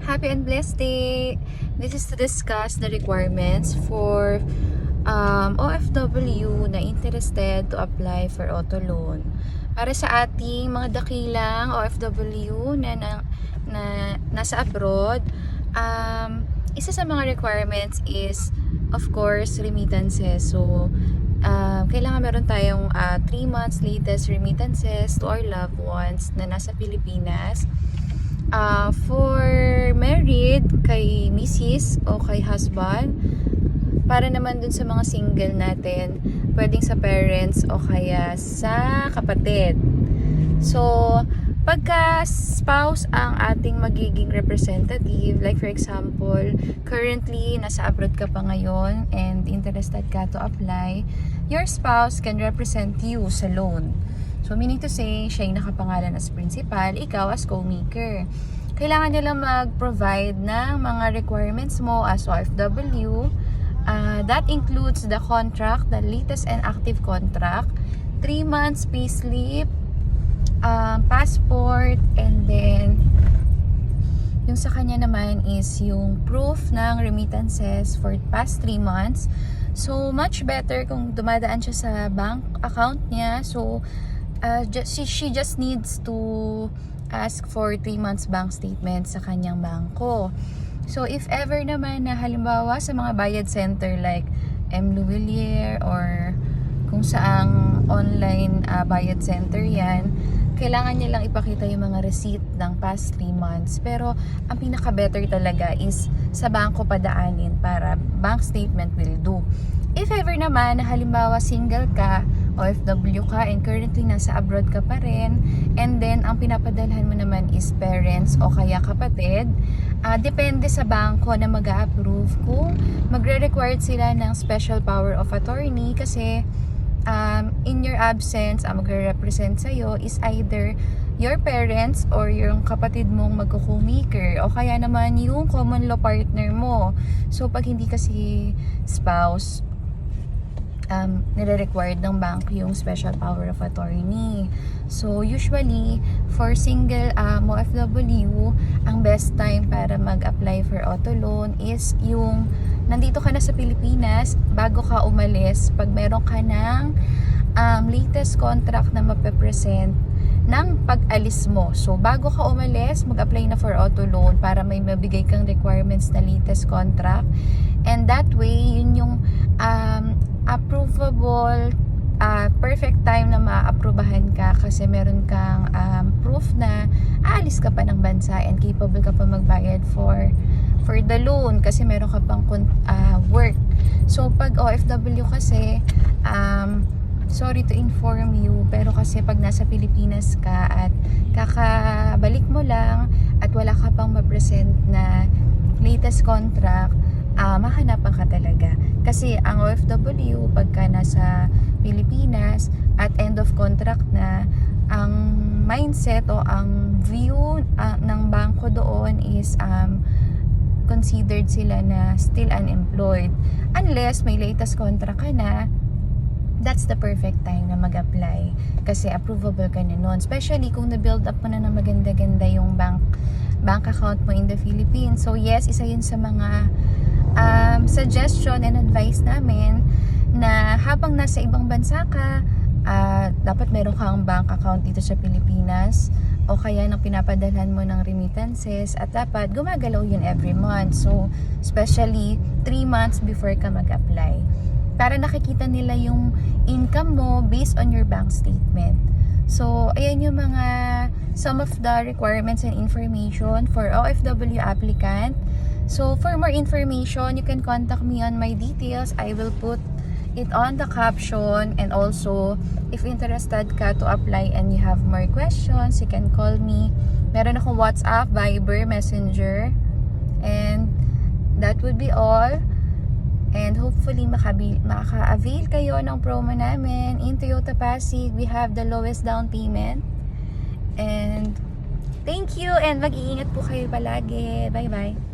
Happy and blessed day! This is to discuss the requirements for OFW na interested to apply for auto loan. Para sa ating mga dakilang OFW na nasa abroad, isa sa mga requirements is, of course, remittances. So, kailangan meron tayong 3 months latest remittances to our loved ones na nasa Pilipinas. For married, kay Mrs. o kay husband, para naman dun sa mga single natin, pwedeng sa parents o kaya sa kapatid. So, pagka spouse ang ating magiging representative, like for example, currently nasa abroad ka pa ngayon and interested ka to apply, your spouse can represent you sa loan. So, meaning to say, siya yung nakapangalan as principal, ikaw as co-maker. Kailangan nila mag-provide ng mga requirements mo as OFW. That includes the contract, the latest and active contract, 3 months payslip, passport, and then yung sa kanya naman is yung proof ng remittances for past 3 months. So, much better kung dumadaan siya sa bank account niya. So, she just needs to ask for 3 months bank statement sa kanyang bangko. So, if ever naman na halimbawa sa mga bayad center like M. Luwilier or kung saang online bayad center yan, kailangan niya lang ipakita yung mga receipt ng past 3 months. Pero, ang pinaka-better talaga is sa bangko padaanin para bank statement will do. If ever naman na halimbawa single ka, OFW ka, and currently nasa abroad ka pa rin, and then ang pinapadalhan mo naman is parents o kaya kapatid, depende sa bangko na mag-a-approve kung magre-required sila ng special power of attorney kasi in your absence, ang magre-represent sa'yo is either your parents or yung kapatid mong magko-co-maker o kaya naman yung common law partner mo. So, pag hindi kasi spouse, nire-required ng bank yung special power of attorney. So, usually, for single OFW, ang best time para mag-apply for auto loan is yung nandito ka na sa Pilipinas, bago ka umalis, pag meron ka ng latest contract na mape-present ng pag-alis mo. So, bago ka umalis, mag-apply na for auto loan para may mabigay kang requirements na latest contract. And that way, yun yung approvable, perfect time na ma-aprobahan ka kasi meron kang proof na aalis ka pa ng bansa and capable ka pa magbayad for the loan kasi meron ka pang work. So, pag OFW kasi, sorry to inform you, pero kasi pag nasa Pilipinas ka at kakabalik mo lang at wala ka pang ma-present na latest contract, mahanapan ka talaga. Kasi ang OFW, pagka nasa Pilipinas at end of contract na, ang mindset o ang view ng bangko doon is considered sila na still unemployed. Unless may latest contract ka na, that's the perfect time na mag-apply kasi approvable ka na nun. Especially kung na-build up mo na ng maganda-ganda yung bank account mo in the Philippines. So yes, isa yun sa mga suggestion and advice namin na habang nasa ibang bansa ka, dapat meron kang bank account dito sa Pilipinas o kaya nang pinapadalhan mo ng remittances at dapat gumagalaw yun every month. So, especially 3 months before ka mag-apply. Para nakikita nila yung income mo based on your bank statement. So, ayan yung some of the requirements and information for OFW applicant. So, for more information, you can contact me on my details. I will put it on the caption, and also, if interested ka to apply and you have more questions, you can call me. Meron akong WhatsApp, Viber, Messenger, and that would be all. And hopefully, maka-avail kayo ng promo namin. In Toyota Pasig, we have the lowest down payment. And thank you, and mag-iingat po kayo palagi. Bye-bye.